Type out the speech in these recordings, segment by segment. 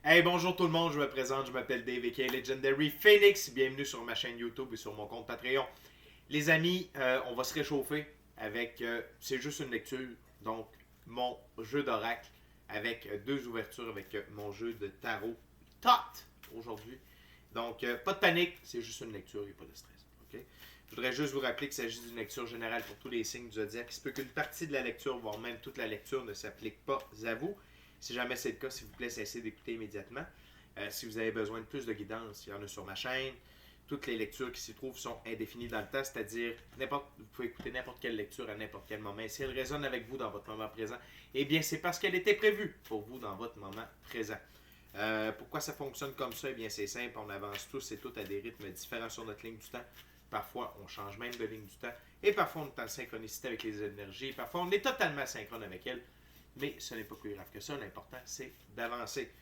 Hey, bonjour tout le monde, je me présente, je m'appelle Dave aka Legendary Phoenix. Bienvenue sur ma chaîne YouTube et sur mon compte Patreon. Les amis, on va se réchauffer avec, c'est juste une lecture, donc mon jeu d'oracle avec deux ouvertures avec mon jeu de tarot Tot aujourd'hui. Donc, pas de panique, c'est juste une lecture, il n'y a pas de stress. Ok? Je voudrais juste vous rappeler qu'il s'agit d'une lecture générale pour tous les signes du zodiaque. Il se peut qu'une partie de la lecture, voire même toute la lecture, ne s'applique pas à vous. Si jamais c'est le cas, s'il vous plaît, cessez d'écouter immédiatement. Si vous avez besoin de plus de guidance, il y en a sur ma chaîne. Toutes les lectures qui s'y trouvent sont indéfinies dans le temps, c'est-à-dire vous pouvez écouter n'importe quelle lecture à n'importe quel moment. Et si elle résonne avec vous dans votre moment présent, eh bien c'est parce qu'elle était prévue pour vous dans votre moment présent. Pourquoi ça fonctionne comme ça? Eh bien c'est simple, on avance tous et toutes à des rythmes différents sur notre ligne du temps. Parfois, on change même de ligne du temps. Et parfois, on est en synchronicité avec les énergies. Parfois, on est totalement synchrone avec elles. Mais ce n'est pas plus grave que ça. L'important, c'est d'avancer.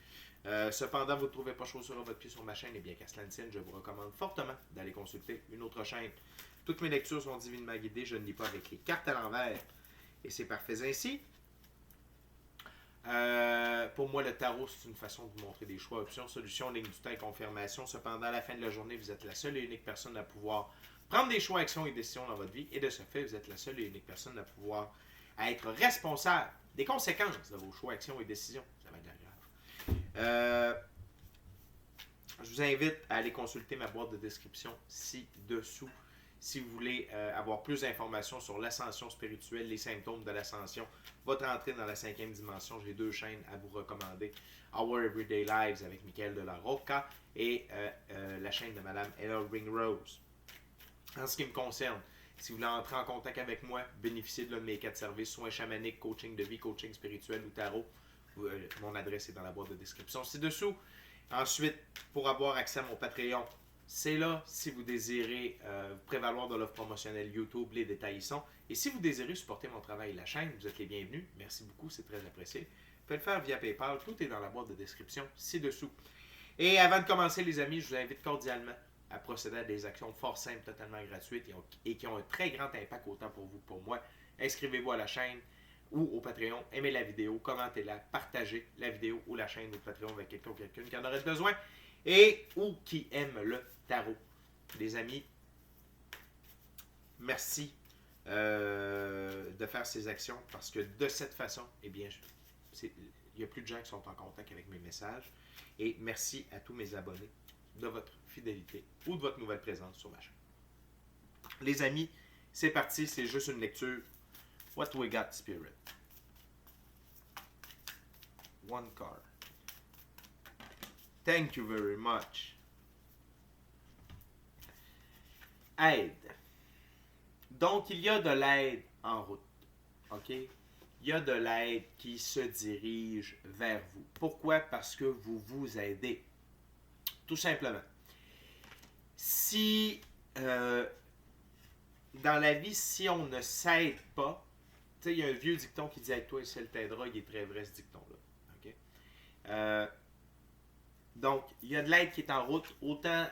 Cependant, vous ne trouvez pas chaussure à votre pied sur ma chaîne, et bien qu'à cela ne tienne, je vous recommande fortement d'aller consulter une autre chaîne. Toutes mes lectures sont divinement guidées, je ne lis pas avec les cartes à l'envers. Et c'est parfait ainsi. Pour moi, le tarot, c'est une façon de vous montrer des choix, options, solutions, ligne du temps et confirmation. Cependant, à la fin de la journée, vous êtes la seule et unique personne à pouvoir prendre des choix, actions et décisions dans votre vie. Et de ce fait, vous êtes la seule et unique personne à pouvoir être responsable des conséquences de vos choix, actions et décisions. Ça va être grave. Je vous invite à aller consulter ma boîte de description ci-dessous si vous voulez avoir plus d'informations sur l'ascension spirituelle, les symptômes de l'ascension, votre entrée dans la cinquième dimension. J'ai deux chaînes à vous recommander. Our Everyday Lives avec Michael de la Rocca et la chaîne de Madame Ella Ringrose. En ce qui me concerne, si vous voulez entrer en contact avec moi, bénéficier de l'un de mes 4 services, soins chamaniques, coaching de vie, coaching spirituel ou tarot, mon adresse est dans la boîte de description ci-dessous. Ensuite, pour avoir accès à mon Patreon, c'est là si vous désirez vous prévaloir de l'offre promotionnelle YouTube, les détails y sont. Et si vous désirez supporter mon travail et la chaîne, vous êtes les bienvenus. Merci beaucoup, c'est très apprécié. Vous pouvez le faire via PayPal, tout est dans la boîte de description ci-dessous. Et avant de commencer, les amis, je vous invite cordialement à procéder à des actions fort simples, totalement gratuites et qui ont un très grand impact autant pour vous que pour moi. Inscrivez-vous à la chaîne ou au Patreon, aimez la vidéo, commentez-la, partagez la vidéo ou la chaîne ou le Patreon avec quelqu'un ou quelqu'une qui en aurait besoin et ou qui aime le tarot. Les amis, merci de faire ces actions parce que de cette façon, eh bien, il y a plus de gens qui sont en contact avec mes messages. Et merci à tous mes abonnés de votre fidélité ou de votre nouvelle présence sur ma chaîne. Les amis, c'est parti, c'est juste une lecture. What we got, Spirit? One card. Thank you very much. Aide. Donc, il y a de l'aide en route. OK? Il y a de l'aide qui se dirige vers vous. Pourquoi? Parce que vous vous aidez. Tout simplement. Si dans la vie, si on ne s'aide pas, tu sais, il y a un vieux dicton qui dit aide-toi et ciel t'aidera, il est très vrai ce dicton-là. Okay? Donc, il y a de l'aide qui est en route. Autant,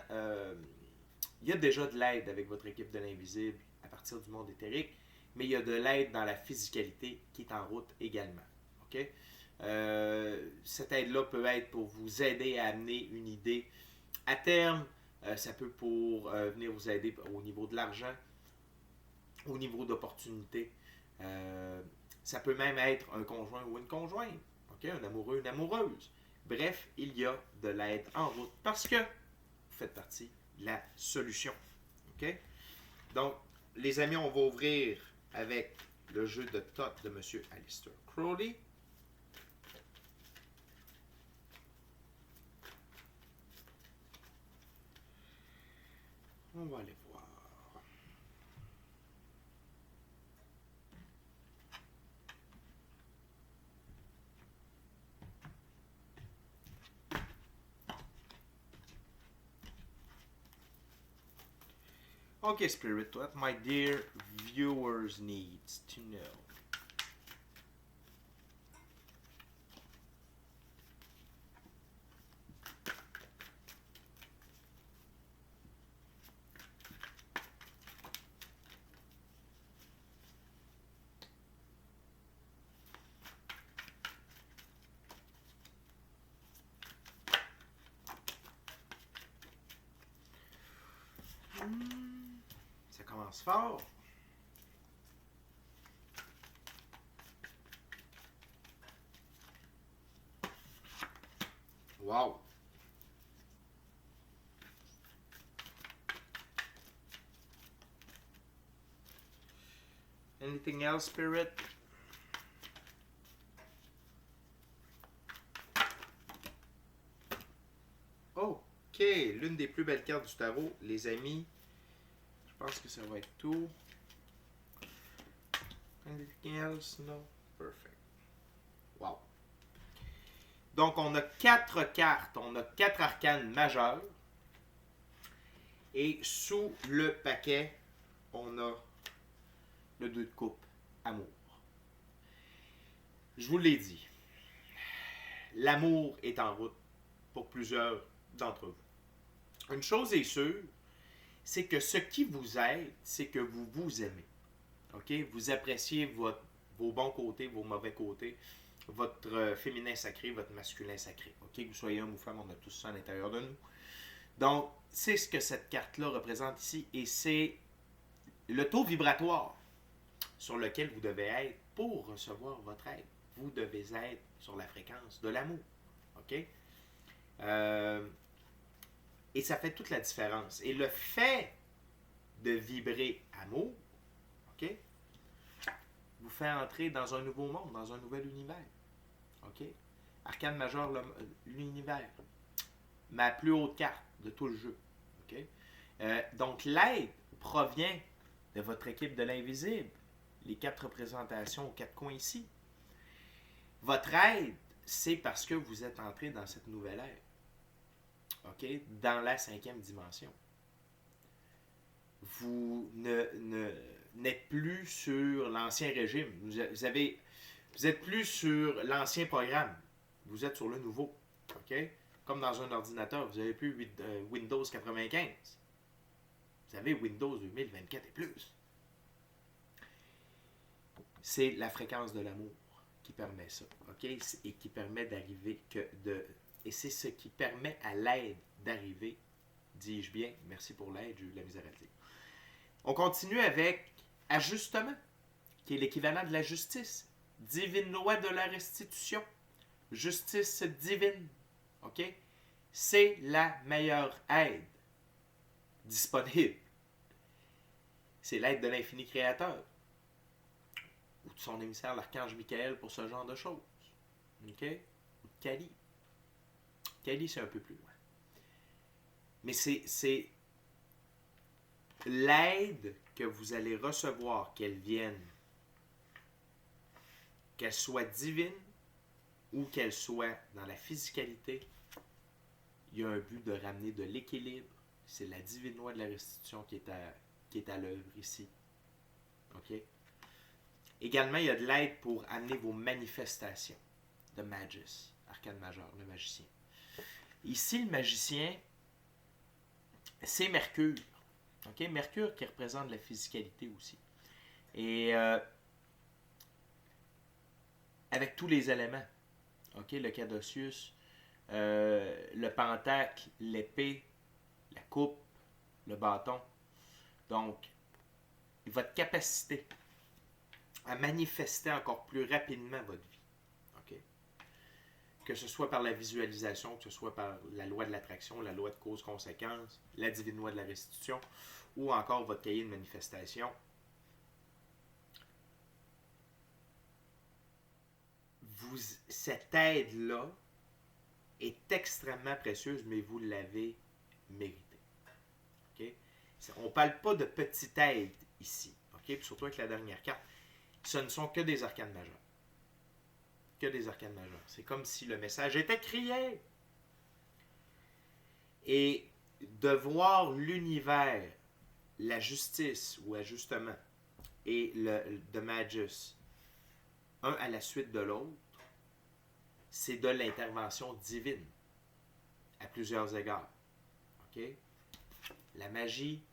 il y a déjà de l'aide avec votre équipe de l'invisible à partir du monde éthérique, mais il y a de l'aide dans la physicalité qui est en route également. Okay? Cette aide-là peut être pour vous aider à amener une idée à terme. Ça peut pour venir vous aider au niveau de l'argent, au niveau d'opportunités. Ça peut même être un conjoint ou une conjointe, okay? Un amoureux, une amoureuse. Bref, il y a de l'aide en route parce que vous faites partie de la solution. Okay? Donc, les amis, on va ouvrir avec le jeu de Tot de M. Aleister Crowley. On va aller voir. Okay, Spirit, what my dear viewers needs to know. commence fort. Wow! Anything else, Spirit? OK, l'une des plus belles cartes du tarot, les amis. Je pense que ça va être tout. Anything else? No? Perfect. Wow. Donc, on a 4 cartes. On a 4 arcanes majeures. Et sous le paquet, on a le 2 de coupe, amour. Je vous l'ai dit. L'amour est en route pour plusieurs d'entre vous. Une chose est sûre, c'est que ce qui vous aide, c'est que vous vous aimez. OK? Vous appréciez vos bons côtés, vos mauvais côtés, votre féminin sacré, votre masculin sacré. OK? Que vous soyez homme ou femme, on a tous ça à l'intérieur de nous. Donc, c'est ce que cette carte-là représente ici et c'est le taux vibratoire sur lequel vous devez être pour recevoir votre aide. Vous devez être sur la fréquence de l'amour. OK? Et ça fait toute la différence. Et le fait de vibrer amour, OK, vous fait entrer dans un nouveau monde, dans un nouvel univers. OK? Arcane majeur, l'univers. Ma plus haute carte de tout le jeu. OK? Donc, l'aide provient de votre équipe de l'invisible. Les 4 représentations aux 4 coins ici. Votre aide, c'est parce que vous êtes entré dans cette nouvelle ère. OK? Dans la 5e dimension. Vous n'êtes plus sur l'ancien régime. Vous êtes plus sur l'ancien programme. Vous êtes sur le nouveau. OK? Comme dans un ordinateur, vous n'avez plus Windows 95. Vous avez Windows 2024 et plus. C'est la fréquence de l'amour qui permet ça. OK? Et qui permet d'arriver et c'est ce qui permet à l'aide d'arriver, dis-je bien, merci pour l'aide, j'ai eu de la misère à le dire. On continue avec ajustement, qui est l'équivalent de la justice. Divine loi de la restitution. Justice divine. OK? C'est la meilleure aide disponible. C'est l'aide de l'infini créateur. Ou de son émissaire, l'archange Michael, pour ce genre de choses. OK? Ou de Kali. Kali, c'est un peu plus loin. Mais c'est l'aide que vous allez recevoir, qu'elle vienne, qu'elle soit divine ou qu'elle soit dans la physicalité, il y a un but de ramener de l'équilibre. C'est la divine loi de la restitution qui est à l'œuvre ici. OK? Également, il y a de l'aide pour amener vos manifestations de Magus, arcane majeur, le magicien. Ici, le magicien, c'est Mercure. OK? Mercure qui représente la physicalité aussi. Et avec tous les éléments. OK? Le caduceus, le pentacle, l'épée, la coupe, le bâton. Donc, votre capacité à manifester encore plus rapidement votre vie. OK? Que ce soit par la visualisation, que ce soit par la loi de l'attraction, la loi de cause-conséquence, la divine loi de la restitution, ou encore votre cahier de manifestation. Cette aide-là est extrêmement précieuse, mais vous l'avez méritée. Okay? On ne parle pas de petite aide ici. Okay? Puis surtout avec la dernière carte, ce ne sont que des arcanes majeures. Que des arcanes majeures. C'est comme si le message était crié. Et de voir l'univers, la justice ou ajustement et le Magus, un à la suite de l'autre, c'est de l'intervention divine à plusieurs égards. OK? La magie,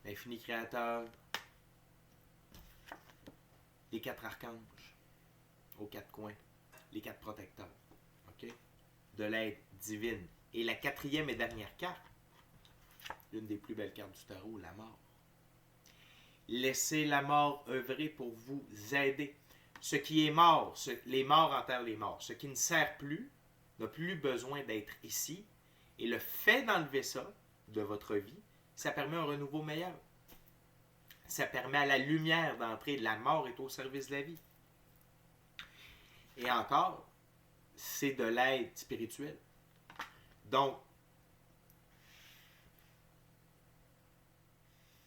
l'infini créateur, les 4 archanges aux 4 coins, les 4 protecteurs. OK? De l'aide divine. Et la 4e et dernière carte, l'une des plus belles cartes du tarot, la mort. Laissez la mort œuvrer pour vous aider. Ce qui est mort, les morts enterrent les morts. Ce qui ne sert plus, n'a plus besoin d'être ici. Et le fait d'enlever ça de votre vie, ça permet un renouveau meilleur. Ça permet à la lumière d'entrer. La mort est au service de la vie. Et encore, c'est de l'aide spirituelle. Donc,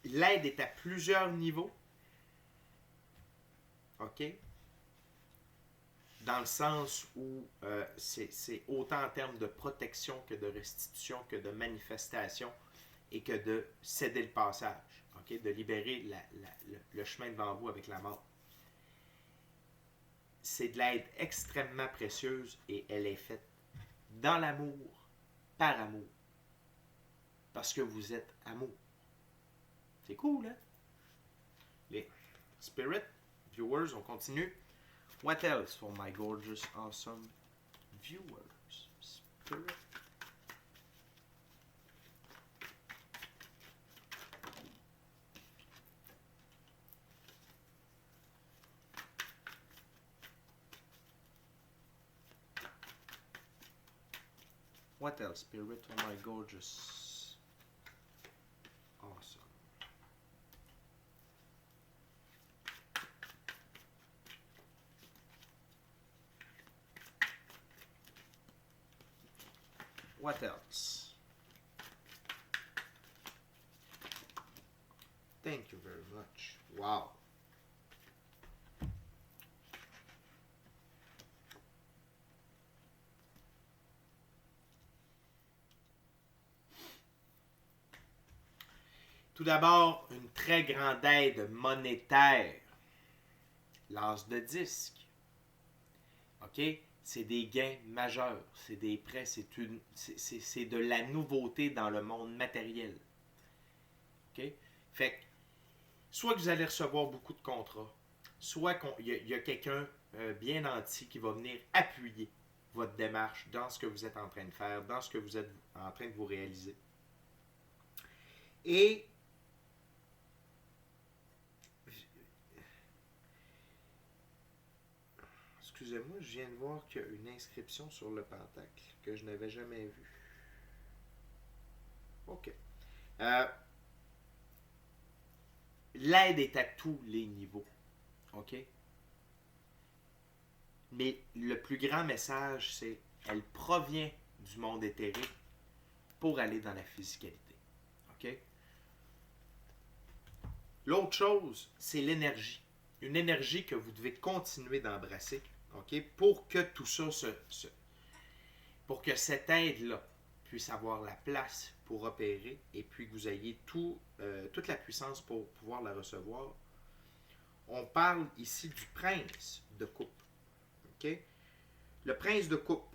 l'aide est à plusieurs niveaux. OK? Dans le sens où c'est autant en termes de protection que de restitution, que de manifestation et que de céder le passage. OK? De libérer le chemin devant vous avec la mort. C'est de l'aide extrêmement précieuse et elle est faite dans l'amour, par amour. Parce que vous êtes amour. C'est cool, hein? Les Spirit Viewers, on continue. What else for my gorgeous, awesome viewers? Spirit. What else, Spirit, for my gorgeous, awesome. What else? Thank you very much. Wow. Tout d'abord, une très grande aide monétaire. L'as de disque. OK? C'est des gains majeurs. C'est des prêts. C'est de la nouveauté dans le monde matériel. OK? Fait que, soit que vous allez recevoir beaucoup de contrats, soit qu'il y a quelqu'un bien nanti qui va venir appuyer votre démarche dans ce que vous êtes en train de faire, dans ce que vous êtes en train de vous réaliser. Et excusez-moi, je viens de voir qu'il y a une inscription sur le pentacle que je n'avais jamais vue. OK. L'aide est à tous les niveaux. OK? Mais le plus grand message, c'est elle provient du monde éthérique pour aller dans la physicalité. OK? L'autre chose, c'est l'énergie. Une énergie que vous devez continuer d'embrasser. OK? Pour que tout ça pour que cette aide-là puisse avoir la place pour opérer et puis que vous ayez toute la puissance pour pouvoir la recevoir. On parle ici du prince de coupe. OK? Le prince de coupe,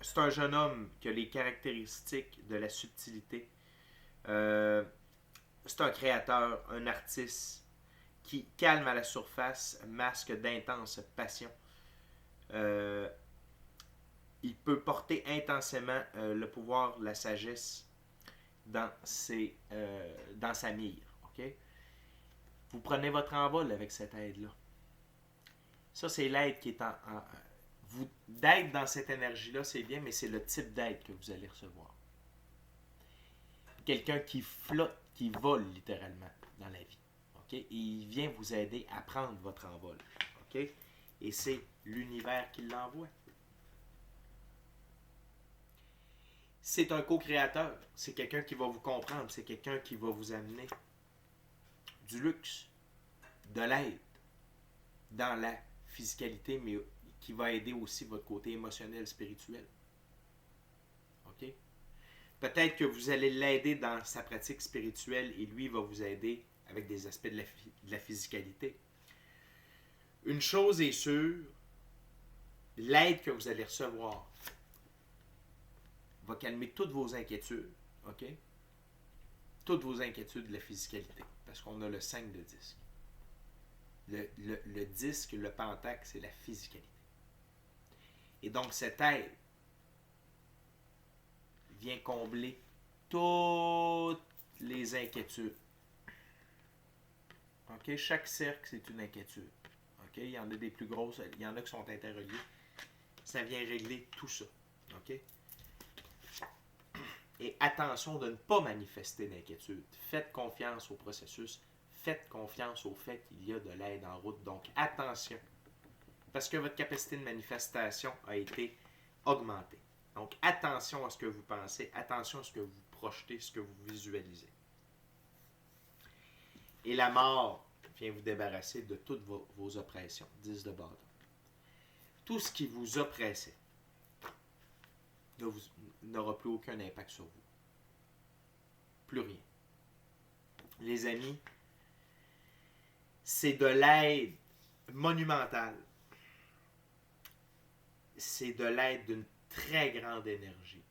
c'est un jeune homme qui a les caractéristiques de la subtilité. C'est un créateur, un artiste qui calme à la surface, masque d'intense passion. Il peut porter intensément le pouvoir, la sagesse dans sa mire. Okay? Vous prenez votre envol avec cette aide-là. Ça, c'est l'aide qui est d'être dans cette énergie-là, c'est bien, mais c'est le type d'aide que vous allez recevoir. Quelqu'un qui flotte, qui vole littéralement dans la vie. Okay? Et il vient vous aider à prendre votre envol. Okay? Et c'est l'univers qui l'envoie. C'est un co-créateur. C'est quelqu'un qui va vous comprendre. C'est quelqu'un qui va vous amener du luxe, de l'aide dans la physicalité, mais qui va aider aussi votre côté émotionnel, spirituel. OK? Peut-être que vous allez l'aider dans sa pratique spirituelle et lui va vous aider avec des aspects de la physicalité. Une chose est sûre, l'aide que vous allez recevoir va calmer toutes vos inquiétudes, OK? Toutes vos inquiétudes de la physicalité, parce qu'on a le 5 de disque. Le disque, le pentacle, c'est la physicalité. Et donc, cette aide vient combler toutes les inquiétudes. OK? Chaque cercle, c'est une inquiétude. OK? Il y en a des plus grosses, il y en a qui sont interreliées. Ça vient régler tout ça. OK? Et attention de ne pas manifester d'inquiétude. Faites confiance au processus. Faites confiance au fait qu'il y a de l'aide en route. Donc, attention. Parce que votre capacité de manifestation a été augmentée. Donc, attention à ce que vous pensez. Attention à ce que vous projetez, ce que vous visualisez. Et la mort vient vous débarrasser de toutes vos oppressions. 10 de bâton. Tout ce qui vous oppressait n'aura plus aucun impact sur vous. Plus rien. Les amis, c'est de l'aide monumentale. C'est de l'aide d'une très grande énergie.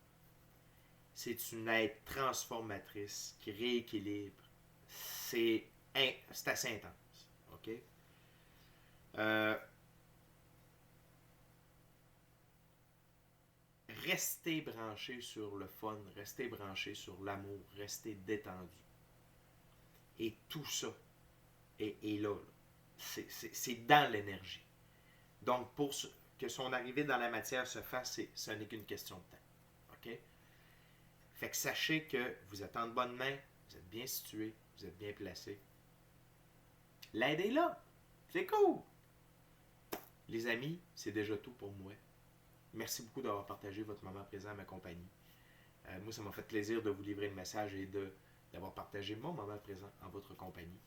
C'est une aide transformatrice qui rééquilibre. C'est assez intense. OK? Restez branché sur le fun, restez branché sur l'amour, restez détendu. Et tout ça est là. C'est dans l'énergie. Donc, pour que son arrivée dans la matière se fasse, ce n'est qu'une question de temps. OK? Fait que sachez que vous êtes en bonne main, vous êtes bien situé, vous êtes bien placé. L'aide est là. C'est cool. Les amis, c'est déjà tout pour moi. Merci beaucoup d'avoir partagé votre moment présent à ma compagnie. Moi, ça m'a fait plaisir de vous livrer le message et d'avoir partagé mon moment présent en votre compagnie.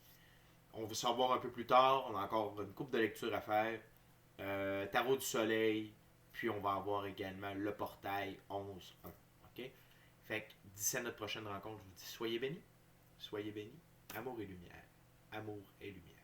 On va se revoir un peu plus tard. On a encore une couple de lectures à faire. Tarot du soleil. Puis on va avoir également le portail 11.1. OK? Fait que d'ici à notre prochaine rencontre, je vous dis soyez bénis. Soyez bénis. Amour et lumière. Amour et lumière.